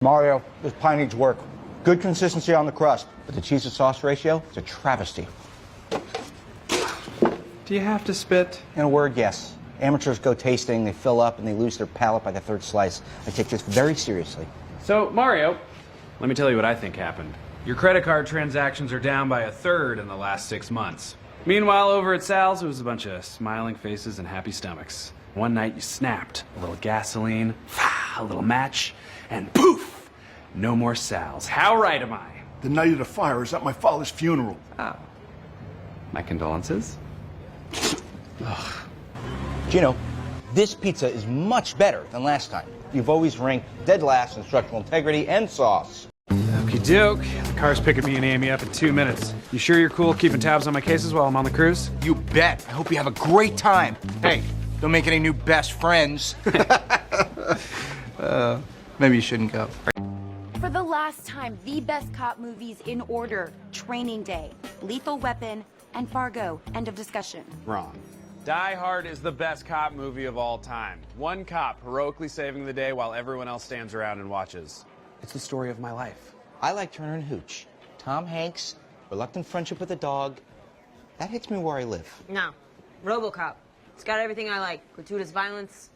Mario, this pie needs work. Good consistency on the crust, but the cheese to sauce ratio is a travesty. Do you have to spit? In a word, yes. Amateurs go tasting, they fill up, and they lose their palate by the third slice. I take this very seriously. So, Mario, let me tell you what I think happened. Your credit card transactions are down by 1/3 in the last 6 months. Meanwhile, over at Sal's, it was a bunch of smiling faces and happy stomachs. One night you snapped. A little gasoline, a little match, and poof! No more Sal's. How right am I? The night of the fire is at my father's funeral. Oh. My condolences. Ugh. Gino, this pizza is much better than last time. You've always ranked dead last in structural integrity and sauce. Okie doke. The car's picking me and Amy up in 2 minutes. You sure you're cool keeping tabs on my cases while I'm on the cruise? You bet. I hope you have a great time. Hey, don't make any new best friends. Maybe you shouldn't go. For the last time, the best cop movies in order: Training Day, Lethal Weapon, and Fargo. End of discussion. Wrong. Die Hard is the best cop movie of all time. One cop heroically saving the day while everyone else stands around and watches. It's the story of my life. I like Turner and Hooch. Tom Hanks, reluctant friendship with a dog. That hits me where I live. No. RoboCop. It's got everything I like. Gratuitous violence.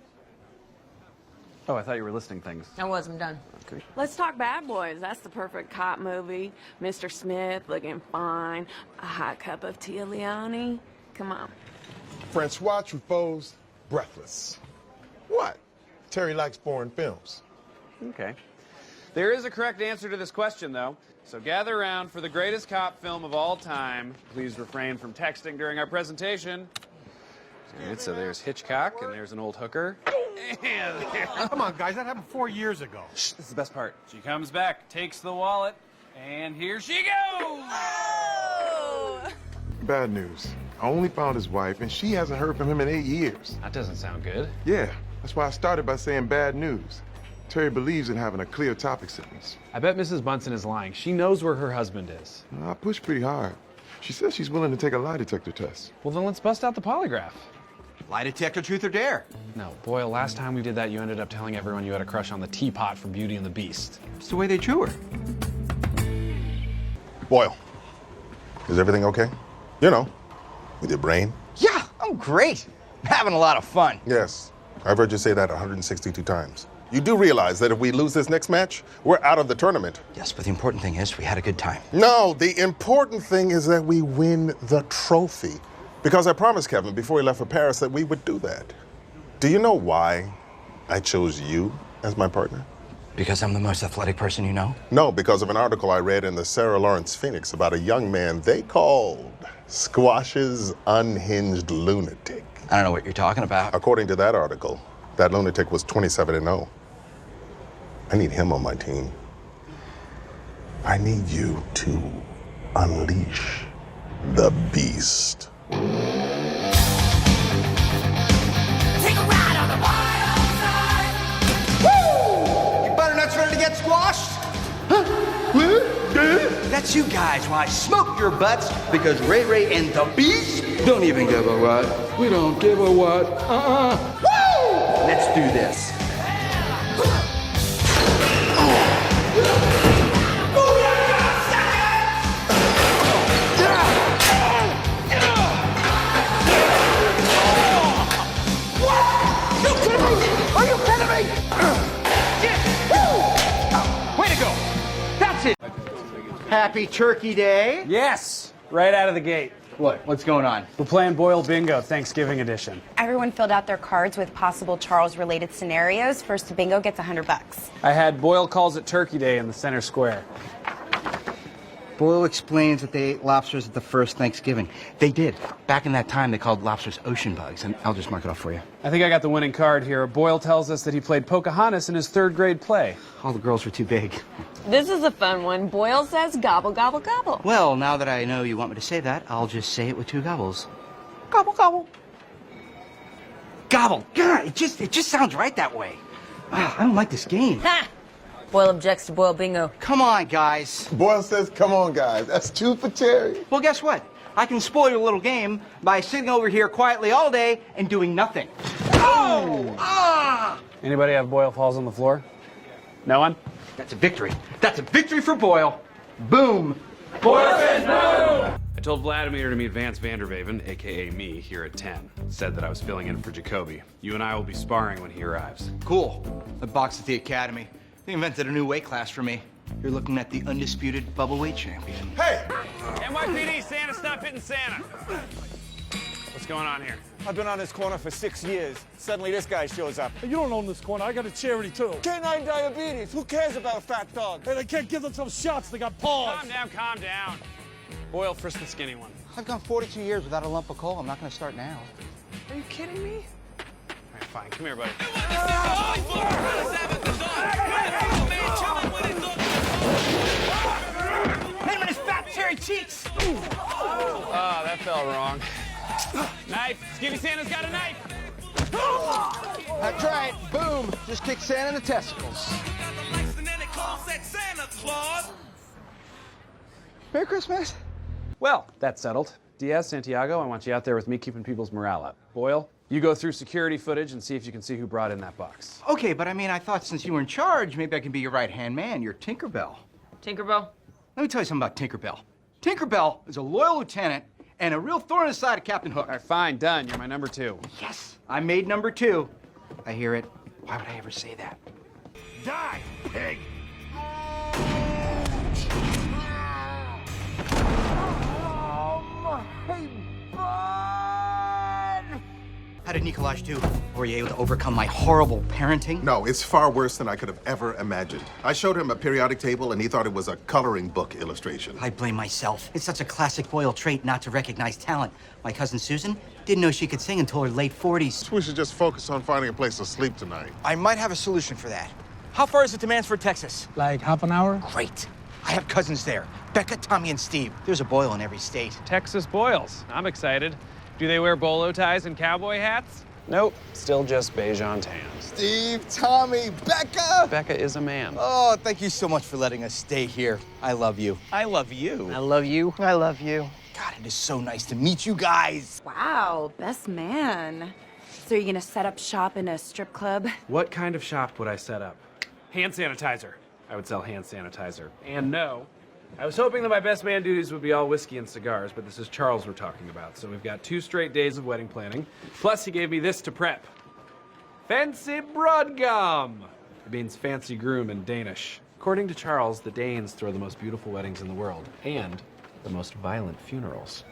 Oh, I thought you were listing things. I'm done. Okay. Let's talk Bad Boys. That's the perfect cop movie. Mr. Smith looking fine. A hot cup of Tia Leone. Come on. Francois Truffaut's Breathless. What? Terry likes foreign films. Okay. There is a correct answer to this question, though. So gather around for the greatest cop film of all time. Please refrain from texting during our presentation. Good, so there's Hitchcock, and there's an old hooker. And Come on, guys, that happened 4 years ago. Shh, this is the best part. She comes back, takes the wallet, and here she goes! Oh! Bad news. I only found his wife, and she hasn't heard from him in 8 years. That doesn't sound good. Yeah, that's why I started by saying bad news. Terry believes in having a clear topic sentence. I bet Mrs. Bunsen is lying. She knows where her husband is. I pushed pretty hard. She says she's willing to take a lie detector test. Well, then let's bust out the polygraph. Lie detector, truth or dare? No, Boyle, last time we did that, you ended up telling everyone you had a crush on the teapot from Beauty and the Beast. It's the way they chew her. Boyle, is everything okay? You know, with your brain? Yeah, I'm great. Having a lot of fun. Yes, I've heard you say that 162 times. You do realize that if we lose this next match, we're out of the tournament. Yes, but the important thing is we had a good time. No, the important thing is that we win the trophy. Because I promised Kevin before he left for Paris that we would do that. Do you know why I chose you as my partner? Because I'm the most athletic person you know? No, because of an article I read in the Sarah Lawrence Phoenix about a young man they called Squash's Unhinged Lunatic. I don't know what you're talking about. According to that article, that lunatic was 27-0. I need him on my team. I need you to unleash the beast. Take a ride on the wild side. Woo! You butternuts ready to get squashed? Huh? That's you guys while I smoke your butts because Ray Ray and the Beast don't even give a what. We don't give a what. Woo! Let's do this. Are you kidding me? Way to go. That's it. Happy Turkey Day. Yes! Right out of the gate. What? What's going on? We're playing Boyle Bingo, Thanksgiving edition. Everyone filled out their cards with possible Charles-related scenarios. First to bingo gets $100. I had Boyle calls it Turkey Day in the center square. Boyle explains that they ate lobsters at the first Thanksgiving. They did. Back in that time, they called lobsters ocean bugs, and I'll just mark it off for you. I think I got the winning card here. Boyle tells us that he played Pocahontas in his 3rd grade play. All the girls were too big. This is a fun one. Boyle says gobble, gobble, gobble. Well, now that I know you want me to say that, I'll just say it with 2 gobbles. Gobble, gobble. Gobble. God, it just sounds right that way. Wow, I don't like this game. Ha! Boyle objects to Boyle Bingo. Come on, guys. Boyle says, come on, guys. That's 2 for Terry. Well, guess what? I can spoil your little game by sitting over here quietly all day and doing nothing. Oh! Ah! Anybody have Boyle falls on the floor? No one? That's a victory. That's a victory for Boyle. Boom. I told Vladimir to meet Vance Vandervaven, aka me, here at 10. Said that I was filling in for Jacoby. You and I will be sparring when he arrives. Cool. I boxed at the academy. They invented a new weight class for me. You're looking at the undisputed bubble weight champion. Hey! NYPD, Santa, stop hitting Santa. What's going on here? I've been on this corner for 6 years. Suddenly this guy shows up. You don't own this corner. I got a charity, too. Canine diabetes. Who cares about a fat dog? Hey, they can't give themselves shots. They got paws. Calm down. Boyle, first the skinny one. I've gone 42 years without a lump of coal. I'm not going to start now. Are you kidding me? All right, fine. Come here, buddy. Hit him in his fat cherry cheeks! Oh, that fell wrong. Knife. Skinny Santa's got a knife. That's right. Boom. Just kick Santa in the testicles. Merry Christmas. Well, that's settled. Diaz, Santiago, I want you out there with me keeping people's morale up. Boyle, you go through security footage and see if you can see who brought in that box. Okay, but I mean, I thought since you were in charge, maybe I can be your right-hand man, your Tinkerbell. Tinkerbell? Let me tell you something about Tinkerbell. Tinkerbell is a loyal lieutenant and a real thorn in the side of Captain Hook. All right, fine, done. You're my number 2. Yes, I made number 2. I hear it. Why would I ever say that? Die, pig! Hey, bud! How did Nikolaj do? Were you able to overcome my horrible parenting? No, it's far worse than I could have ever imagined. I showed him a periodic table and he thought it was a coloring book illustration. I blame myself. It's such a classic Boyle trait not to recognize talent. My cousin Susan didn't know she could sing until her late 40s. We should just focus on finding a place to sleep tonight. I might have a solution for that. How far is it to Mansford, Texas? Like half an hour? Great. I have cousins there. Becca, Tommy, and Steve. There's a Boyle in every state. Texas Boyles. I'm excited. Do they wear bolo ties and cowboy hats? Nope, still just beige on tan. Steve, Tommy, Becca! Becca is a man. Oh, thank you so much for letting us stay here. I love you. I love you. I love you. I love you. God, it is so nice to meet you guys. Wow, best man. So you're gonna set up shop in a strip club? What kind of shop would I set up? Hand sanitizer. I would sell hand sanitizer. And no, I was hoping that my best man duties would be all whiskey and cigars, but this is Charles we're talking about. So we've got 2 straight days of wedding planning. Plus he gave me this to prep. Fancy brudgom. It means fancy groom in Danish. According to Charles, the Danes throw the most beautiful weddings in the world and the most violent funerals.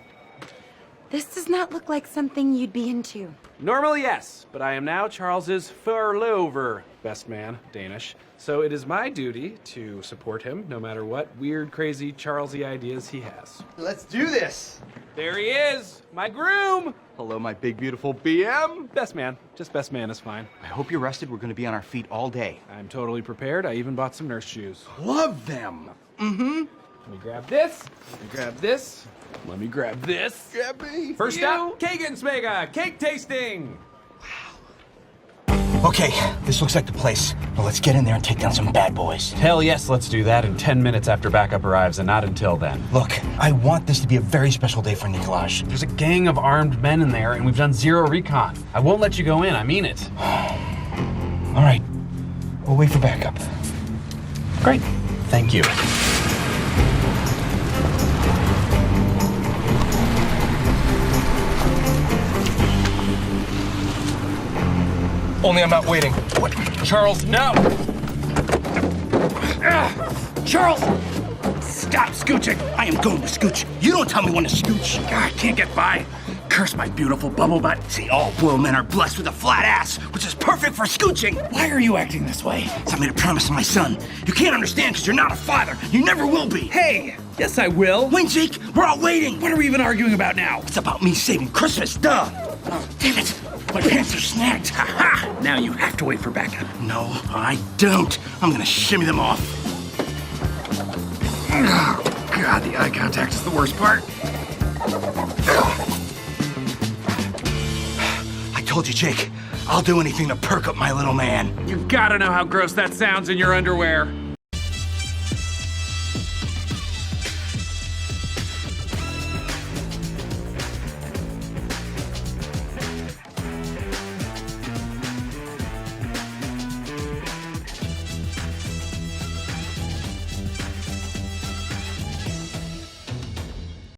This does not look like something you'd be into. Normally, yes, but I am now Charles's furlover best man, Danish. So it is my duty to support him no matter what weird, crazy, Charlesy ideas he has. Let's do this. There he is, my groom. Hello, my big, beautiful BM. Best man, just best man is fine. I hope you're rested. We're going to be on our feet all day. I'm totally prepared. I even bought some nurse shoes. Love them. Mm-hmm. Let me grab this. Let me grab this. Let me grab this. Grab me. First up, Kegensmega, cake tasting. Okay, this looks like the place. Well, let's get in there and take down some bad boys. Hell yes, let's do that in 10 minutes after backup arrives and not until then. Look, I want this to be a very special day for Nikolaj. There's a gang of armed men in there and we've done 0 recon. I won't let you go in, I mean it. All right, we'll wait for backup. Great, thank you. Only I'm not waiting. What? Charles, no! Charles! Stop scooching! I am going to scooch. You don't tell me when to scooch. God, I can't get by. Curse my beautiful bubble butt. See, all Boyle men are blessed with a flat ass, which is perfect for scooching. Why are you acting this way? I made a promise to my son. You can't understand because you're not a father. You never will be. Hey! Yes, I will. Wait, Zeke, we're all waiting. What are we even arguing about now? It's about me saving Christmas, duh. Oh, damn it. My pants are snagged. Ha ha. Now you have to wait for backup. No, I don't. I'm gonna shimmy them off. Oh, God, the eye contact is the worst part. I told you, Jake. I'll do anything to perk up my little man. You've got to know how gross that sounds in your underwear.